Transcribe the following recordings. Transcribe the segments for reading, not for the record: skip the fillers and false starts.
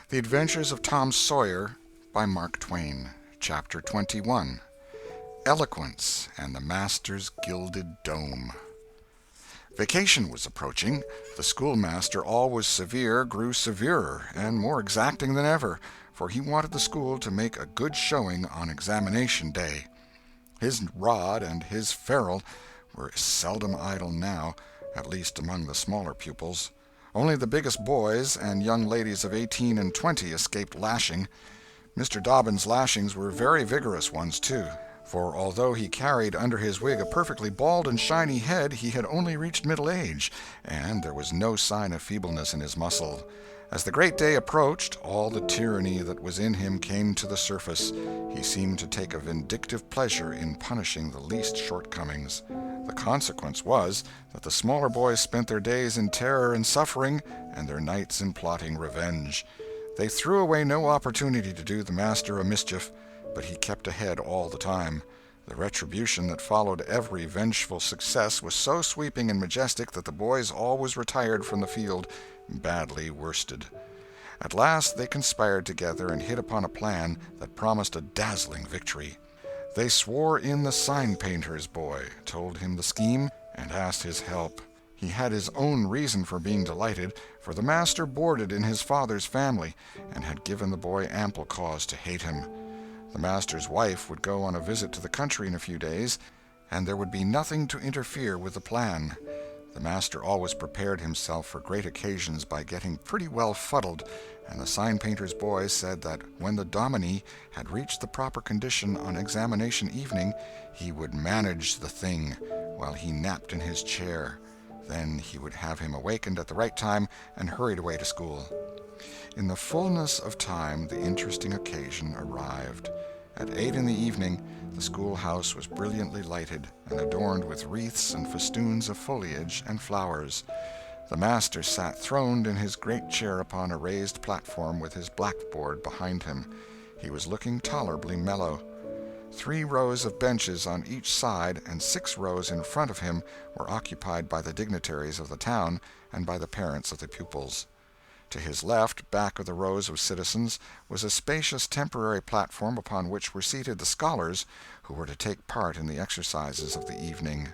The Adventures of Tom Sawyer by Mark Twain. Chapter 21. Eloquence and the Master's Gilded Dome. Vacation was approaching. The schoolmaster, always severe, grew severer and more exacting than ever, for he wanted the school to make a good showing on examination day. His rod and his ferule were seldom idle now, at least among the smaller pupils. Only the biggest boys and young ladies of 18 and 20 escaped lashing. Mr. Dobbin's lashings were very vigorous ones, too, for although he carried under his wig a perfectly bald and shiny head, he had only reached middle age, and there was no sign of feebleness in his muscle. As the great day approached, all the tyranny that was in him came to the surface. He seemed to take a vindictive pleasure in punishing the least shortcomings. The consequence was that the smaller boys spent their days in terror and suffering, and their nights in plotting revenge. They threw away no opportunity to do the master a mischief, but he kept ahead all the time. The retribution that followed every vengeful success was so sweeping and majestic that the boys always retired from the field badly worsted. At last they conspired together and hit upon a plan that promised a dazzling victory. They swore in the sign-painter's boy, told him the scheme, and asked his help. He had his own reason for being delighted, for the master boarded in his father's family, and had given the boy ample cause to hate him. The master's wife would go on a visit to the country in a few days, and there would be nothing to interfere with the plan. The master always prepared himself for great occasions by getting pretty well fuddled, and the sign-painter's boy said that when the dominie had reached the proper condition on examination evening, he would manage the thing while he napped in his chair. Then he would have him awakened at the right time and hurried away to school. In the fullness of time the interesting occasion arrived. At 8 in the evening the schoolhouse was brilliantly lighted and adorned with wreaths and festoons of foliage and flowers. The master sat throned in his great chair upon a raised platform with his blackboard behind him. He was looking tolerably mellow. 3 rows of benches on each side and 6 rows in front of him were occupied by the dignitaries of the town and by the parents of the pupils. To his left, back of the rows of citizens, was a spacious temporary platform upon which were seated the scholars who were to take part in the exercises of the evening.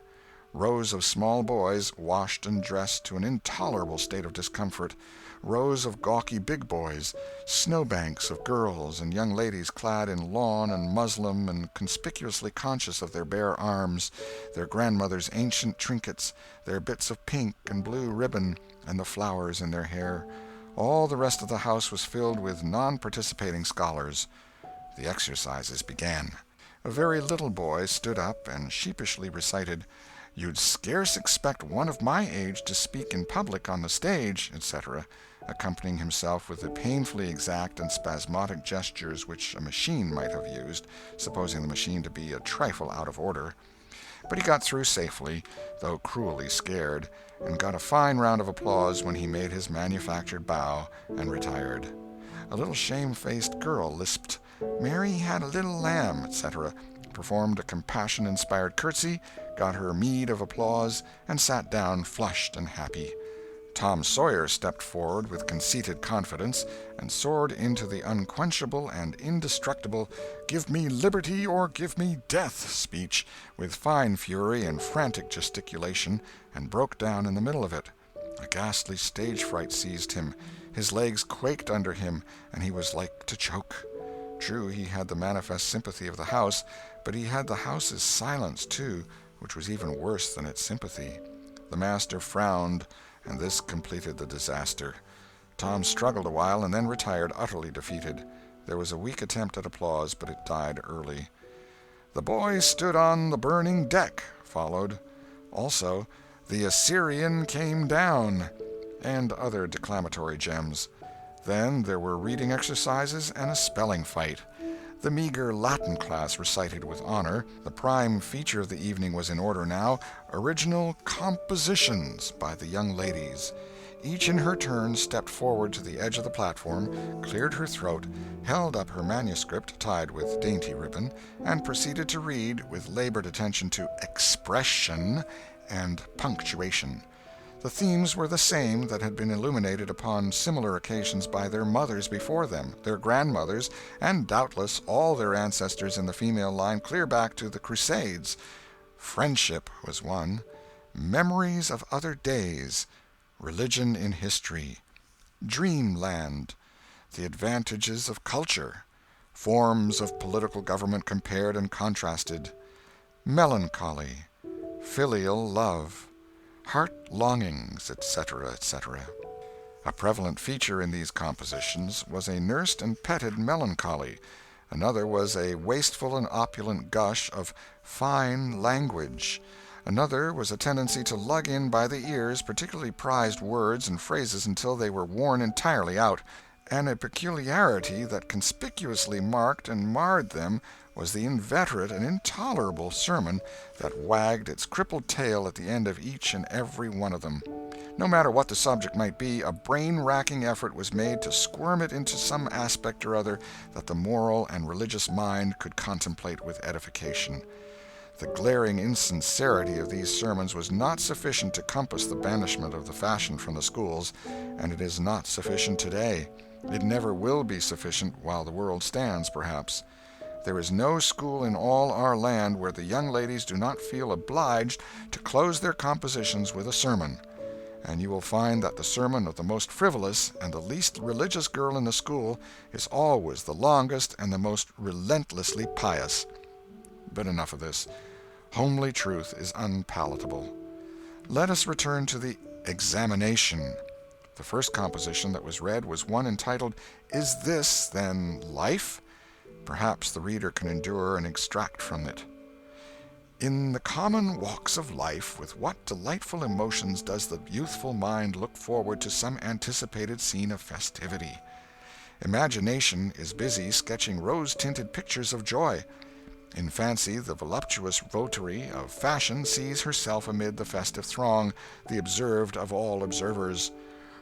Rows of small boys, washed and dressed to an intolerable state of discomfort, rows of gawky big boys, snowbanks of girls and young ladies clad in lawn and muslin and conspicuously conscious of their bare arms, their grandmother's ancient trinkets, their bits of pink and blue ribbon, and the flowers in their hair. All the rest of the house was filled with non-participating scholars. The exercises began. A very little boy stood up and sheepishly recited, "You'd scarce expect one of my age to speak in public on the stage," etc., accompanying himself with the painfully exact and spasmodic gestures which a machine might have used, supposing the machine to be a trifle out of order. But he got through safely, though cruelly scared, and got a fine round of applause when he made his manufactured bow and retired. A little shamefaced girl lisped, "Mary had a little lamb," etc., performed a compassion-inspired curtsy, got her meed of applause, and sat down flushed and happy. Tom Sawyer stepped forward with conceited confidence and soared into the unquenchable and indestructible "Give me liberty or give me death" speech with fine fury and frantic gesticulation, and broke down in the middle of it. A ghastly stage fright seized him. His legs quaked under him, and he was like to choke. True, he had the manifest sympathy of the house, but he had the house's silence, too, which was even worse than its sympathy. The master frowned, and this completed the disaster. Tom struggled a while and then retired utterly defeated. There was a weak attempt at applause, but it died early. "The boy stood on the burning deck" followed. Also, "The Assyrian came down," and other declamatory gems. Then there were reading exercises and a spelling fight. The meager Latin class recited with honor. The prime feature of the evening was in order now, original compositions by the young ladies. Each in her turn stepped forward to the edge of the platform, cleared her throat, held up her manuscript tied with dainty ribbon, and proceeded to read with labored attention to expression and punctuation. The themes were the same that had been illuminated upon similar occasions by their mothers before them, their grandmothers, and doubtless all their ancestors in the female line clear back to the Crusades. Friendship was one, memories of other days, religion in history, dreamland, the advantages of culture, forms of political government compared and contrasted, melancholy, filial love, heart longings, etc., etc. A prevalent feature in these compositions was a nursed and petted melancholy. Another was a wasteful and opulent gush of fine language. Another was a tendency to lug in by the ears particularly prized words and phrases until they were worn entirely out, and a peculiarity that conspicuously marked and marred them was the inveterate and intolerable sermon that wagged its crippled tail at the end of each and every one of them. No matter what the subject might be, a brain-racking effort was made to squirm it into some aspect or other that the moral and religious mind could contemplate with edification. The glaring insincerity of these sermons was not sufficient to compass the banishment of the fashion from the schools, and it is not sufficient today. It never will be sufficient while the world stands, perhaps. There is no school in all our land where the young ladies do not feel obliged to close their compositions with a sermon, and you will find that the sermon of the most frivolous and the least religious girl in the school is always the longest and the most relentlessly pious. But enough of this. Homely truth is unpalatable. Let us return to the examination. The first composition that was read was one entitled, "Is This, Then, Life?" Perhaps the reader can endure and extract from it. In the common walks of life, with what delightful emotions does the youthful mind look forward to some anticipated scene of festivity! Imagination is busy sketching rose-tinted pictures of joy. In fancy, the voluptuous votary of fashion sees herself amid the festive throng, the observed of all observers.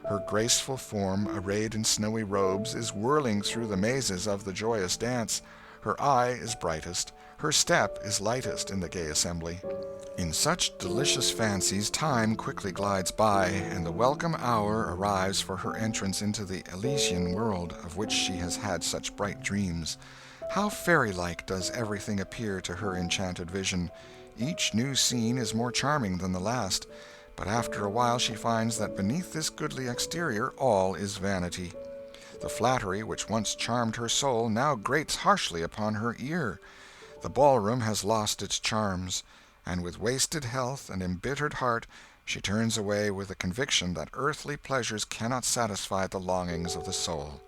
Her graceful form, arrayed in snowy robes, is whirling through the mazes of the joyous dance. Her eye is brightest, her step is lightest in the gay assembly. In such delicious fancies time quickly glides by, and the welcome hour arrives for her entrance into the Elysian world, of which she has had such bright dreams. How fairy-like does everything appear to her enchanted vision! Each new scene is more charming than the last, but after a while she finds that beneath this goodly exterior all is vanity. The flattery which once charmed her soul now grates harshly upon her ear. The ballroom has lost its charms, and with wasted health and embittered heart she turns away with the conviction that earthly pleasures cannot satisfy the longings of the soul.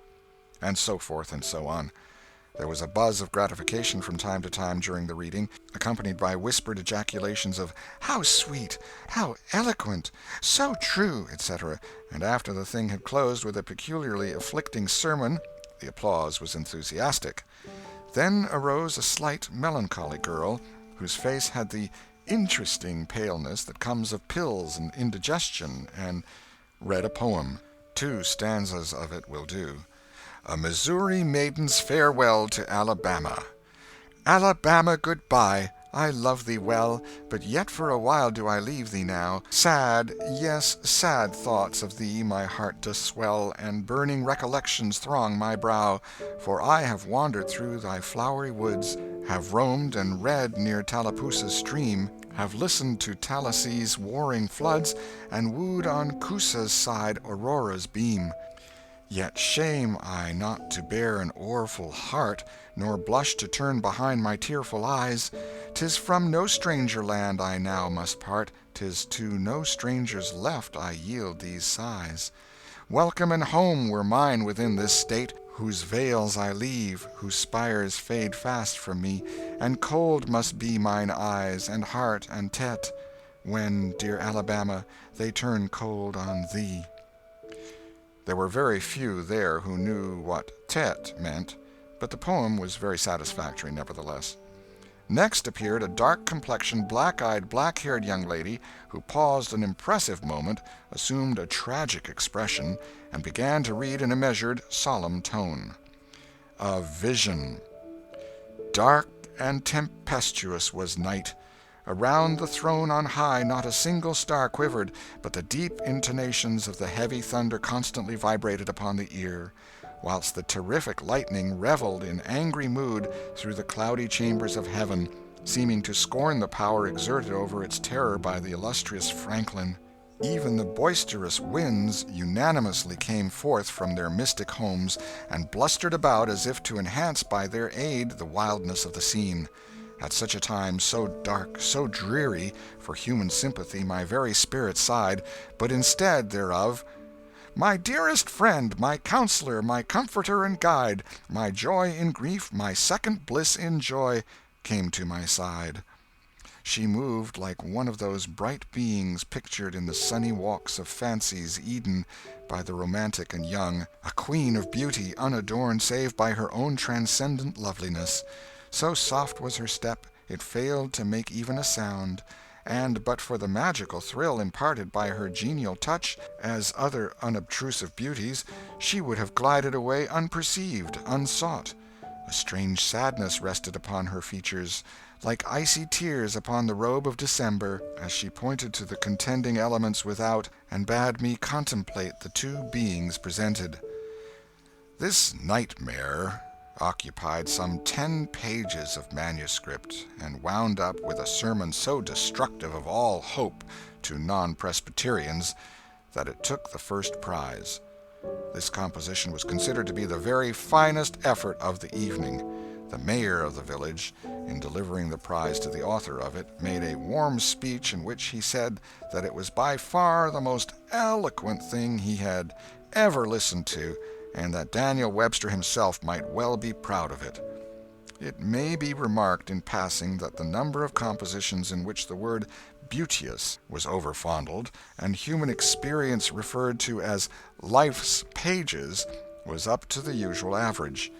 And so forth and so on. There was a buzz of gratification from time to time during the reading, accompanied by whispered ejaculations of "How sweet!" "How eloquent!" "So true!" etc., and after the thing had closed with a peculiarly afflicting sermon, the applause was enthusiastic. Then arose a slight, melancholy girl, whose face had the interesting paleness that comes of pills and indigestion, and read a poem. 2 stanzas of it will do. A Missouri Maiden's Farewell to Alabama. Alabama, good-bye, I love thee well, but yet for a while do I leave thee now. Sad, yes, sad thoughts of thee my heart doth swell, and burning recollections throng my brow, for I have wandered through thy flowery woods, have roamed and read near Tallapoosa's stream, have listened to Tallahasssee's warring floods, and wooed on Coosa's side Aurora's beam. Yet shame I not to bear an o'erfull heart, nor blush to turn behind my tearful eyes. 'Tis from no stranger land I now must part, 'tis to no stranger's left I yield these sighs. Welcome and home were mine within this state, whose vales I leave, whose spires fade fast from me, and cold must be mine eyes, and heart, and tet, when, dear Alabama, they turn cold on thee. There were very few there who knew what "tet" meant, but the poem was very satisfactory nevertheless. Next appeared a dark-complexioned, black-eyed, black-haired young lady, who paused an impressive moment, assumed a tragic expression, and began to read in a measured, solemn tone. A vision. Dark and tempestuous was night. Around the throne on high not a single star quivered, but the deep intonations of the heavy thunder constantly vibrated upon the ear, whilst the terrific lightning revelled in angry mood through the cloudy chambers of heaven, seeming to scorn the power exerted over its terror by the illustrious Franklin. Even the boisterous winds unanimously came forth from their mystic homes, and blustered about as if to enhance by their aid the wildness of the scene. At such a time, so dark, so dreary, for human sympathy my very spirit sighed, but instead thereof, "My dearest friend, my counselor, my comforter and guide, my joy in grief, my second bliss in joy," came to my side. She moved like one of those bright beings pictured in the sunny walks of fancy's Eden by the romantic and young, a queen of beauty unadorned save by her own transcendent loveliness. So soft was her step, it failed to make even a sound, and but for the magical thrill imparted by her genial touch, as other unobtrusive beauties, she would have glided away unperceived, unsought. A strange sadness rested upon her features, like icy tears upon the robe of December, as she pointed to the contending elements without, and bade me contemplate the two beings presented. This nightmare occupied some 10 pages of manuscript, and wound up with a sermon so destructive of all hope to non-Presbyterians that it took the first prize. This composition was considered to be the very finest effort of the evening. The mayor of the village, in delivering the prize to the author of it, made a warm speech in which he said that it was by far the most eloquent thing he had ever listened to, and that Daniel Webster himself might well be proud of it. It may be remarked in passing that the number of compositions in which the word beauteous was overfondled, and human experience referred to as life's pages, was up to the usual average.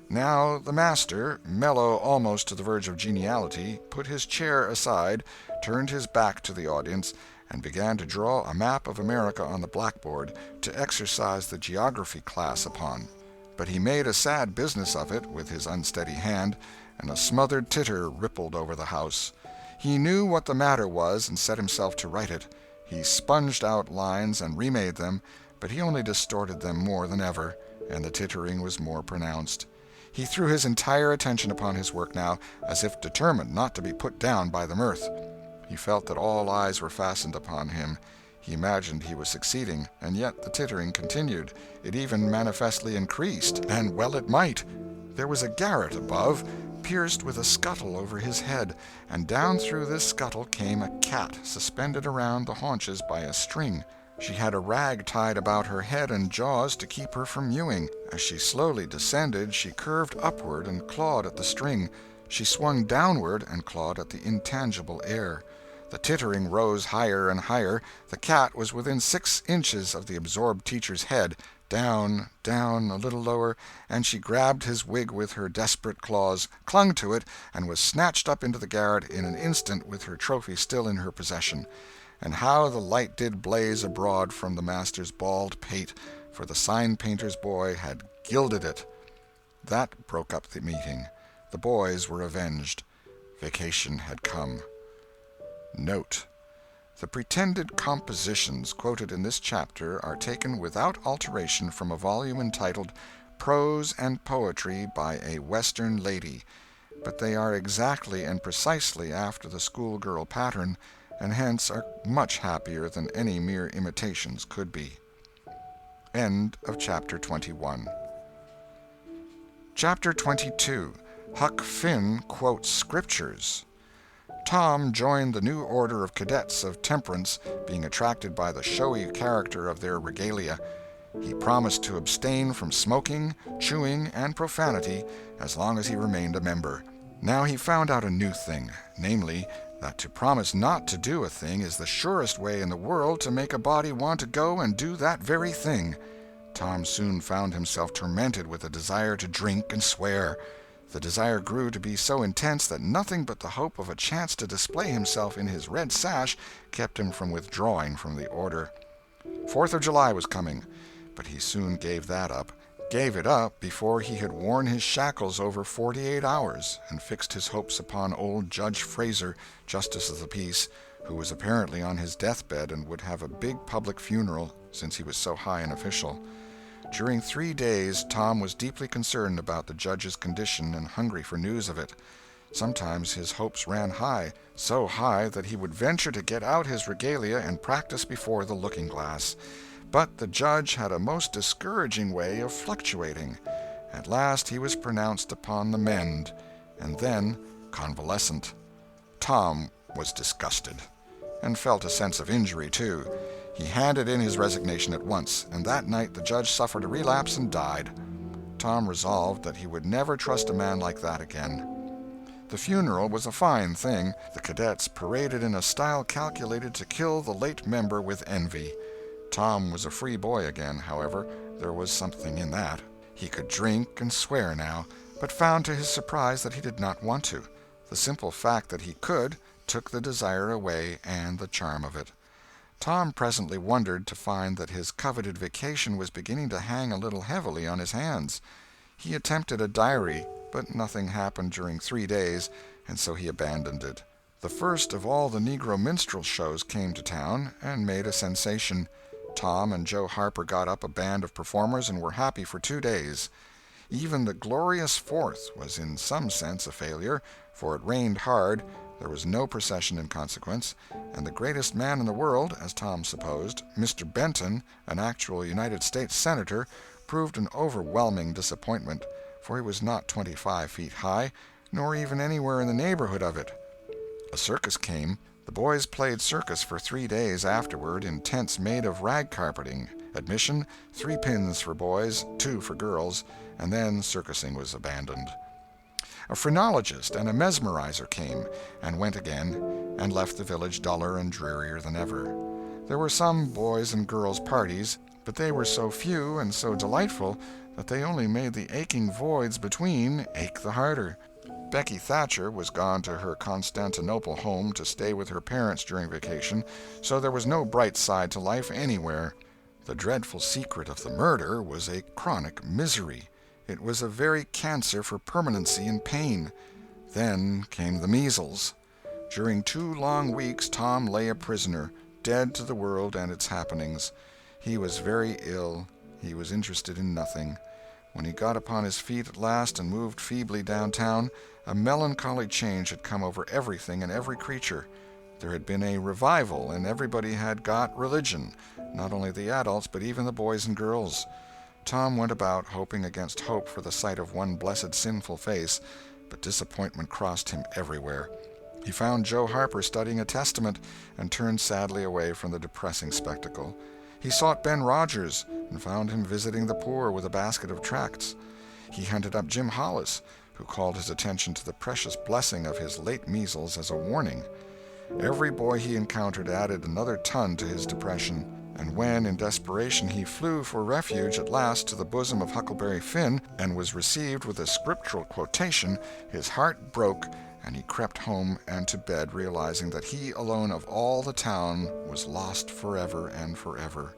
Now the master, mellow almost to the verge of geniality, put his chair aside, turned his back to the audience, and began to draw a map of America on the blackboard to exercise the geography class upon. But he made a sad business of it with his unsteady hand, and a smothered titter rippled over the house. He knew what the matter was, and set himself to right it. He sponged out lines and remade them, but he only distorted them more than ever, and the tittering was more pronounced. He threw his entire attention upon his work now, as if determined not to be put down by the mirth. He felt that all eyes were fastened upon him. He imagined he was succeeding, and yet the tittering continued. It even manifestly increased, and well it might. There was a garret above, pierced with a scuttle over his head, and down through this scuttle came a cat suspended around the haunches by a string. She had a rag tied about her head and jaws to keep her from mewing. As she slowly descended, she curved upward and clawed at the string. She swung downward and clawed at the intangible air. The tittering rose higher and higher. The cat was within 6 inches of the absorbed teacher's head. Down, down, a little lower, and she grabbed his wig with her desperate claws, clung to it, and was snatched up into the garret in an instant with her trophy still in her possession. And how the light did blaze abroad from the master's bald pate, for the sign-painter's boy had gilded it. That broke up the meeting. The boys were avenged. Vacation had come. Note: the pretended compositions quoted in this chapter are taken without alteration from a volume entitled Prose and Poetry by a Western Lady, but they are exactly and precisely after the schoolgirl pattern, and hence are much happier than any mere imitations could be. End of Chapter 21. Chapter 22. Huck Finn quotes Scriptures. Tom joined the new order of cadets of temperance, being attracted by the showy character of their regalia. He promised to abstain from smoking, chewing, and profanity as long as he remained a member. Now he found out a new thing, namely, that to promise not to do a thing is the surest way in the world to make a body want to go and do that very thing. Tom soon found himself tormented with a desire to drink and swear. The desire grew to be so intense that nothing but the hope of a chance to display himself in his red sash kept him from withdrawing from the order. 4th of July was coming, but he soon gave that up, gave it up before he had worn his shackles over 48 hours, and fixed his hopes upon old Judge Fraser, Justice of the Peace, who was apparently on his deathbed and would have a big public funeral, since he was so high an official. During 3 days Tom was deeply concerned about the judge's condition and hungry for news of it. Sometimes his hopes ran high, so high that he would venture to get out his regalia and practice before the looking-glass. But the judge had a most discouraging way of fluctuating. At last he was pronounced upon the mend, and then convalescent. Tom was disgusted, and felt a sense of injury, too. He handed in his resignation at once, and that night the judge suffered a relapse and died. Tom resolved that he would never trust a man like that again. The funeral was a fine thing. The cadets paraded in a style calculated to kill the late member with envy. Tom was a free boy again, however. There was something in that. He could drink and swear now, but found to his surprise that he did not want to. The simple fact that he could took the desire away and the charm of it. Tom presently wondered to find that his coveted vacation was beginning to hang a little heavily on his hands. He attempted a diary, but nothing happened during 3 days, and so he abandoned it. The first of all the Negro minstrel shows came to town, and made a sensation. Tom and Joe Harper got up a band of performers and were happy for 2 days. Even the glorious Fourth was in some sense a failure, for it rained hard, there was no procession in consequence, and the greatest man in the world, as Tom supposed, Mr. Benton, an actual United States Senator, proved an overwhelming disappointment, for he was not 25 feet high, nor even anywhere in the neighborhood of it. A circus came. The boys played circus for 3 days afterward in tents made of rag carpeting. Admission, 3 pins for boys, 2 for girls, and then circusing was abandoned. A phrenologist and a mesmerizer came, and went again, and left the village duller and drearier than ever. There were some boys' and girls' parties, but they were so few and so delightful that they only made the aching voids between ache the harder. Becky Thatcher was gone to her Constantinople home to stay with her parents during vacation, so there was no bright side to life anywhere. The dreadful secret of the murder was a chronic misery. It was a very cancer for permanency and pain. Then came the measles. During 2 long weeks Tom lay a prisoner, dead to the world and its happenings. He was very ill. He was interested in nothing. When he got upon his feet at last and moved feebly downtown, a melancholy change had come over everything and every creature. There had been a revival, and everybody had got religion, not only the adults but even the boys and girls. Tom went about hoping against hope for the sight of one blessed sinful face, but disappointment crossed him everywhere. He found Joe Harper studying a Testament, and turned sadly away from the depressing spectacle. He sought Ben Rogers, and found him visiting the poor with a basket of tracts. He hunted up Jim Hollis, who called his attention to the precious blessing of his late measles as a warning. Every boy he encountered added another ton to his depression, and when, in desperation, he flew for refuge at last to the bosom of Huckleberry Finn, and was received with a scriptural quotation, his heart broke, and he crept home and to bed, realizing that he alone of all the town was lost forever and forever.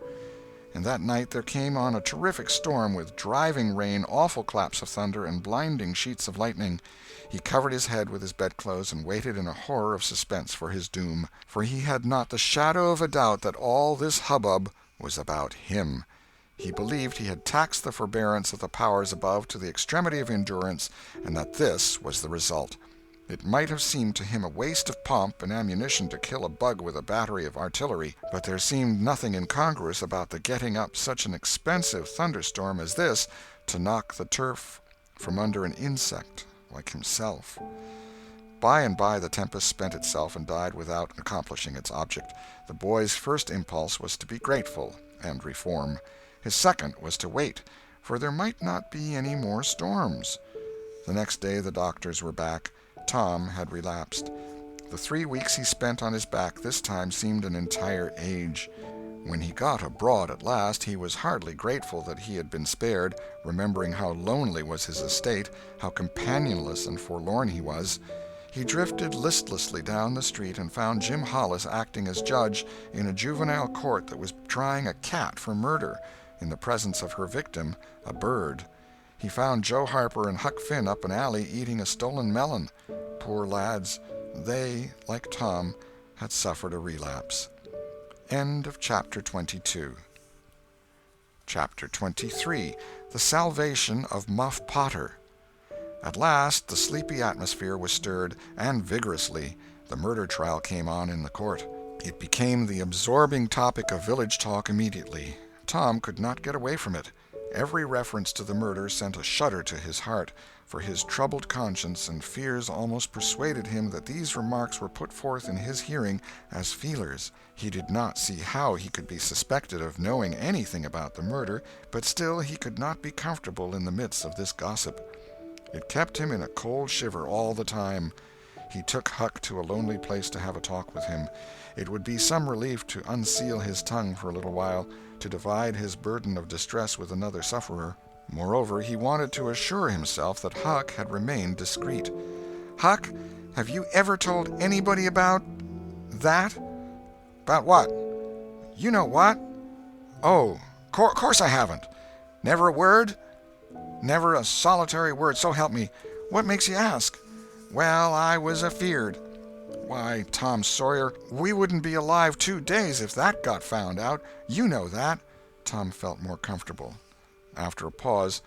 And that night there came on a terrific storm, with driving rain, awful claps of thunder, and blinding sheets of lightning. He covered his head with his bedclothes and waited in a horror of suspense for his doom, for he had not the shadow of a doubt that all this hubbub was about him. He believed he had taxed the forbearance of the powers above to the extremity of endurance, and that this was the result. It might have seemed to him a waste of pomp and ammunition to kill a bug with a battery of artillery, but there seemed nothing incongruous about the getting up such an expensive thunderstorm as this to knock the turf from under an insect like himself. By and by the tempest spent itself and died without accomplishing its object. The boy's first impulse was to be grateful and reform. His second was to wait, for there might not be any more storms. The next day the doctors were back. Tom had relapsed. The 3 weeks he spent on his back this time seemed an entire age. When he got abroad at last, he was hardly grateful that he had been spared, remembering how lonely was his estate, how companionless and forlorn he was. He drifted listlessly down the street and found Jim Hollis acting as judge in a juvenile court that was trying a cat for murder, in the presence of her victim, a bird. He found Joe Harper and Huck Finn up an alley eating a stolen melon. Poor lads, they, like Tom, had suffered a relapse. End of Chapter 22. Chapter 23. The Salvation of Muff Potter. At last the sleepy atmosphere was stirred, and vigorously. The murder trial came on in the court. It became the absorbing topic of village talk immediately. Tom could not get away from it. Every reference to the murder sent a shudder to his heart, for his troubled conscience and fears almost persuaded him that these remarks were put forth in his hearing as feelers. He did not see how he could be suspected of knowing anything about the murder, but still he could not be comfortable in the midst of this gossip. It kept him in a cold shiver all the time. He took Huck to a lonely place to have a talk with him. It would be some relief to unseal his tongue for a little while, to divide his burden of distress with another sufferer. Moreover, he wanted to assure himself that Huck had remained discreet. "Huck, have you ever told anybody about that?" "About what?" "You know what." "Oh, course I haven't." "Never a word?" "Never a solitary word, so help me. What makes you ask?" "Well, I was afeard." "Why, Tom Sawyer, we wouldn't be alive 2 days if that got found out. You know that." Tom felt more comfortable. After a pause,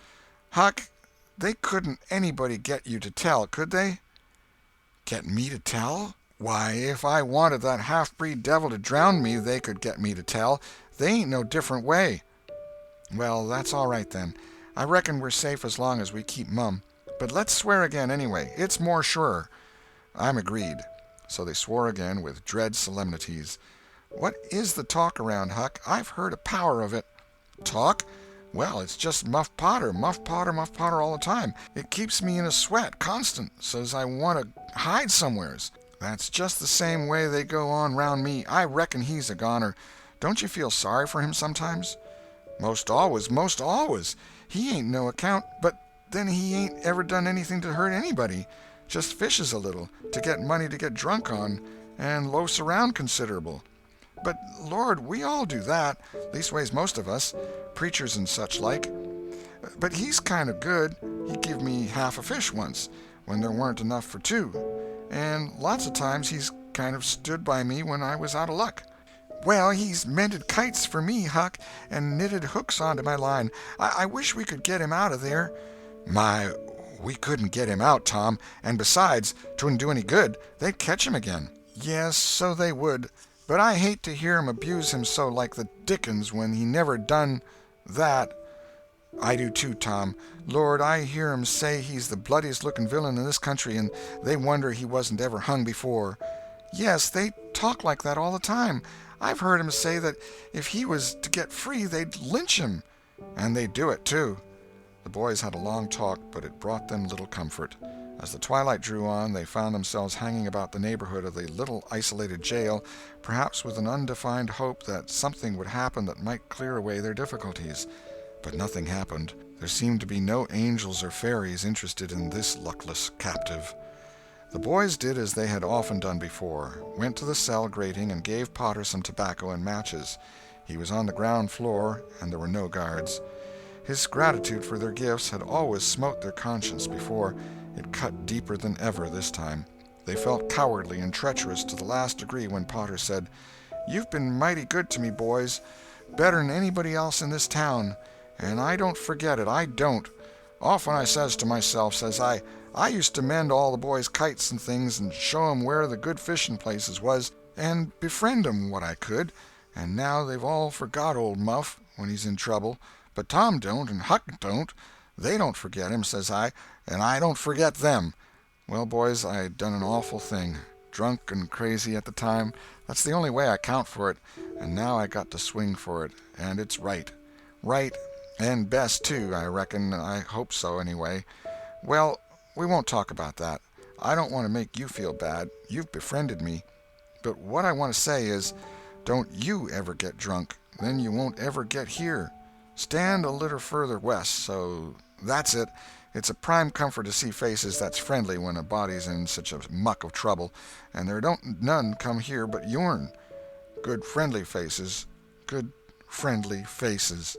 "Huck, they couldn't anybody get you to tell, could they?" "Get me to tell? Why, if I wanted that half-breed devil to drown me, they could get me to tell. They ain't no different way." "Well, that's all right, then. I reckon we're safe as long as we keep mum. But let's swear again, anyway. It's more surer." "I'm agreed." So they swore again with dread solemnities. "What is the talk around, Huck? I've heard a power of it." "Talk? Well, it's just Muff Potter, Muff Potter, Muff Potter all the time. It keeps me in a sweat, constant, so's I want to hide somewheres. That's just the same way they go on round me. I reckon he's a goner. Don't you feel sorry for him sometimes?" "Most always, most always. He ain't no account, but then he ain't ever done anything to hurt anybody. Just fishes a little, to get money to get drunk on, and loafs around considerable. But, Lord, we all do that, leastways most of us, preachers and such like. But he's kind of good. He give me half a fish once, when there weren't enough for 2. And lots of times he's kind of stood by me when I was out of luck. Well, he's mended kites for me, Huck, and knitted hooks onto my line. I wish we could get him out of there." "My, we couldn't get him out, Tom, and besides, 'twouldn't do any good. They'd catch him again." "Yes, so they would. But I hate to hear him abuse him so like the dickens when he never done that." "I do too, Tom. Lord, I hear 'em say he's the bloodiest-looking villain in this country, and they wonder he wasn't ever hung before." "Yes, they talk like that all the time. I've heard 'em say that if he was to get free they'd lynch him." "And they'd do it, too." The boys had a long talk, but it brought them little comfort. As the twilight drew on, they found themselves hanging about the neighborhood of the little isolated jail, perhaps with an undefined hope that something would happen that might clear away their difficulties. But nothing happened. There seemed to be no angels or fairies interested in this luckless captive. The boys did as they had often done before, went to the cell grating and gave Potter some tobacco and matches. He was on the ground floor, and there were no guards. His gratitude for their gifts had always smote their conscience before. It cut deeper than ever this time. They felt cowardly and treacherous to the last degree when Potter said, "You've been mighty good to me, boys, better'n anybody else in this town, and I don't forget it, I don't. Often I says to myself, says I used to mend all the boys' kites and things and show 'em where the good fishing places was, and befriend 'em what I could, and now they've all forgot old Muff when he's in trouble, but Tom don't and Huck don't. They don't forget him, says I, and I don't forget them. Well, boys, I done an awful thing. Drunk and crazy at the time, that's the only way I count for it, and now I got to swing for it, and it's right. Right, and best, too, I reckon. I hope so, anyway. Well, we won't talk about that. I don't want to make you feel bad. You've befriended me. But what I want to say is, don't you ever get drunk. Then you won't ever get here. Stand a little further west, so that's it. It's a prime comfort to see faces that's friendly when a body's in such a muck of trouble, and there don't none come here but yourn. Good friendly faces, good friendly faces.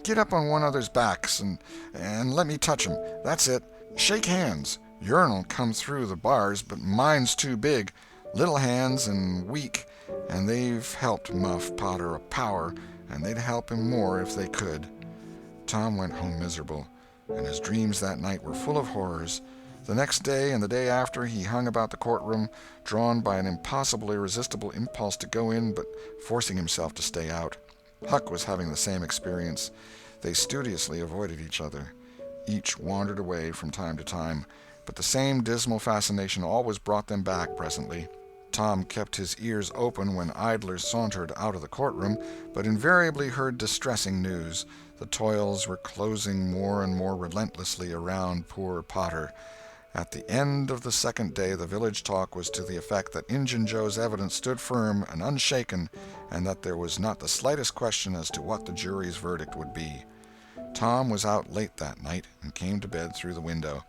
"Get up on one another's backs and let me touch 'em. That's it. Shake hands. Yourn'll come through the bars, but mine's too big. Little hands and weak, and they've helped Muff Potter a power, and they'd help him more if they could." Tom went home miserable, and his dreams that night were full of horrors. The next day and the day after he hung about the courtroom, drawn by an impossible, irresistible impulse to go in, but forcing himself to stay out. Huck was having the same experience. They studiously avoided each other. Each wandered away from time to time, but the same dismal fascination always brought them back presently. Tom kept his ears open when idlers sauntered out of the courtroom, but invariably heard distressing news. The toils were closing more and more relentlessly around poor Potter. At the end of the second day the village talk was to the effect that Injun Joe's evidence stood firm and unshaken, and that there was not the slightest question as to what the jury's verdict would be. Tom was out late that night, and came to bed through the window.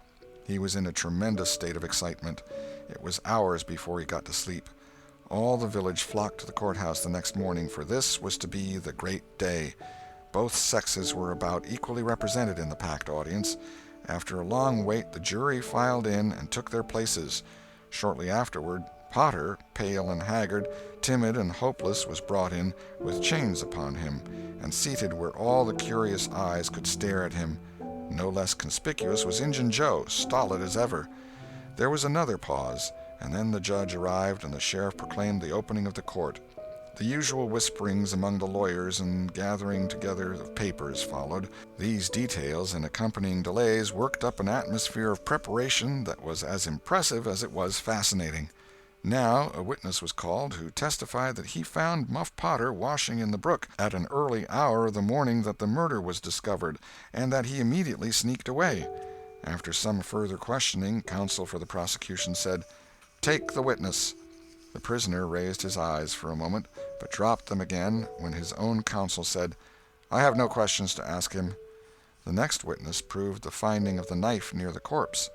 He was in a tremendous state of excitement. It was hours before he got to sleep. All the village flocked to the courthouse the next morning, for this was to be the great day. Both sexes were about equally represented in the packed audience. After a long wait, the jury filed in and took their places. Shortly afterward, Potter, pale and haggard, timid and hopeless, was brought in, with chains upon him, and seated where all the curious eyes could stare at him. No less conspicuous was Injun Joe, stolid as ever. There was another pause, and then the judge arrived and the sheriff proclaimed the opening of the court. The usual whisperings among the lawyers and gathering together of papers followed. These details and accompanying delays worked up an atmosphere of preparation that was as impressive as it was fascinating. Now a witness was called who testified that he found Muff Potter washing in the brook at an early hour the morning that the murder was discovered, and that he immediately sneaked away. After some further questioning, counsel for the prosecution said, "Take the witness." The prisoner raised his eyes for a moment, but dropped them again when his own counsel said, "I have no questions to ask him." The next witness proved the finding of the knife near the corpse.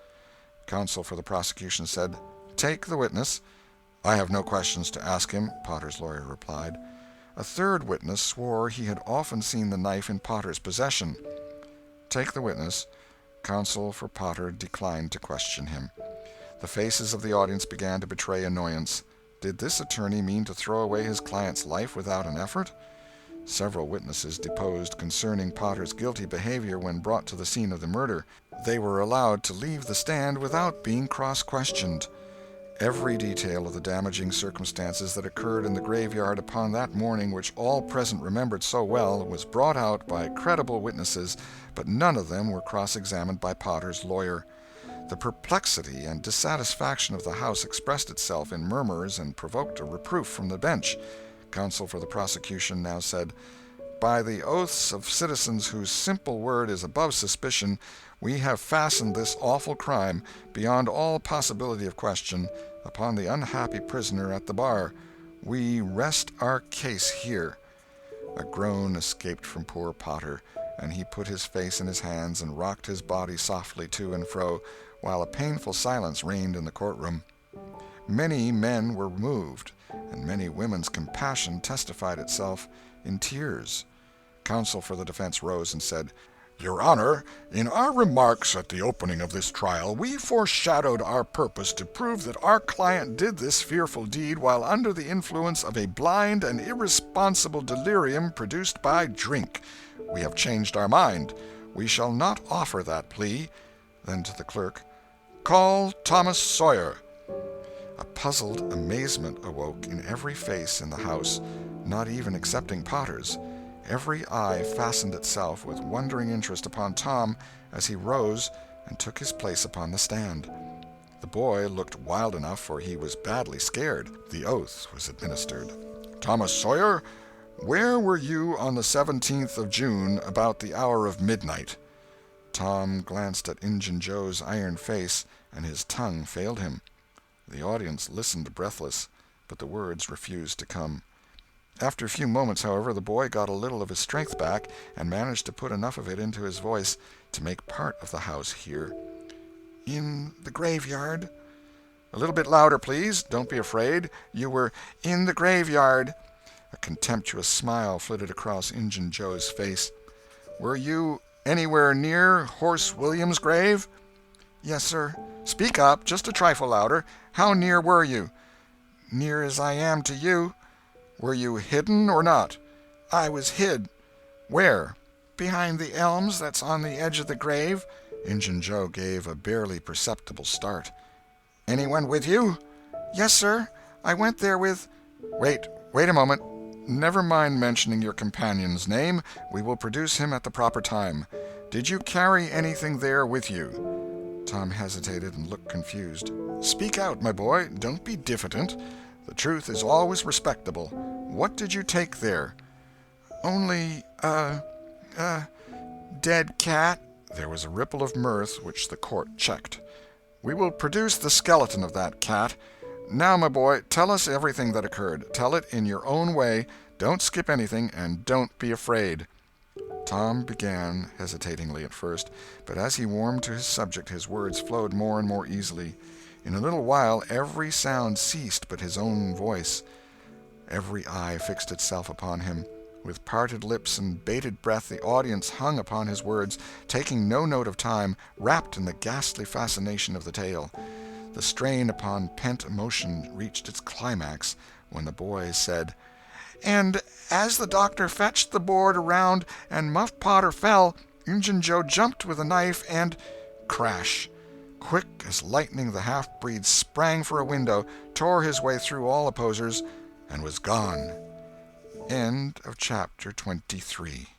Counsel for the prosecution said, "Take the witness." "I have no questions to ask him," Potter's lawyer replied. A third witness swore he had often seen the knife in Potter's possession. "Take the witness." Counsel for Potter declined to question him. The faces of the audience began to betray annoyance. Did this attorney mean to throw away his client's life without an effort? Several witnesses deposed concerning Potter's guilty behavior when brought to the scene of the murder. They were allowed to leave the stand without being cross-questioned. Every detail of the damaging circumstances that occurred in the graveyard upon that morning, which all present remembered so well, was brought out by credible witnesses, but none of them were cross-examined by Potter's lawyer. The perplexity and dissatisfaction of the house expressed itself in murmurs and provoked a reproof from the bench. Counsel for the prosecution now said, "By the oaths of citizens whose simple word is above suspicion, we have fastened this awful crime, beyond all possibility of question, upon the unhappy prisoner at the bar. We rest our case here." A groan escaped from poor Potter, and he put his face in his hands and rocked his body softly to and fro, while a painful silence reigned in the courtroom. Many men were moved, and many women's compassion testified itself in tears. Counsel for the defense rose and said, "Your Honor, in our remarks at the opening of this trial, we foreshadowed our purpose to prove that our client did this fearful deed while under the influence of a blind and irresponsible delirium produced by drink. We have changed our mind. We shall not offer that plea." Then to the clerk, "Call Thomas Sawyer." A puzzled amazement awoke in every face in the house, not even excepting Potter's. Every eye fastened itself with wondering interest upon Tom as he rose and took his place upon the stand. The boy looked wild enough, for he was badly scared. The oath was administered. "Thomas Sawyer, where were you on the 17th of June about the hour of midnight?" Tom glanced at Injun Joe's iron face, and his tongue failed him. The audience listened breathless, but the words refused to come. After a few moments, however, the boy got a little of his strength back, and managed to put enough of it into his voice to make part of the house hear. "In the graveyard." "A little bit louder, please. Don't be afraid. You were in the graveyard." A contemptuous smile flitted across Injun Joe's face. "Were you anywhere near Horse William's grave?" "Yes, sir." "Speak up, just a trifle louder. How near were you?" "Near as I am to you." "Were you hidden or not?" "I was hid." "Where?" "Behind the elms that's on the edge of the grave." Injun Joe gave a barely perceptible start. "Anyone with you?" "Yes, sir. I went there with—" Wait a moment. Never mind mentioning your companion's name. We will produce him at the proper time. Did you carry anything there with you?" Tom hesitated and looked confused. "Speak out, my boy. Don't be diffident. The truth is always respectable. What did you take there?" "Only a dead cat." There was a ripple of mirth which the court checked. "We will produce the skeleton of that cat. Now, my boy, tell us everything that occurred. Tell it in your own way. Don't skip anything, and don't be afraid." Tom began, hesitatingly at first, but as he warmed to his subject his words flowed more and more easily. In a little while every sound ceased but his own voice. Every eye fixed itself upon him. With parted lips and bated breath the audience hung upon his words, taking no note of time, wrapped in the ghastly fascination of the tale. The strain upon pent emotion reached its climax when the boy said, "And as the doctor fetched the board around and Muff Potter fell, Injun Joe jumped with a knife and—" Crash! Quick as lightning the half-breed sprang for a window, tore his way through all opposers, and was gone. End of chapter 23.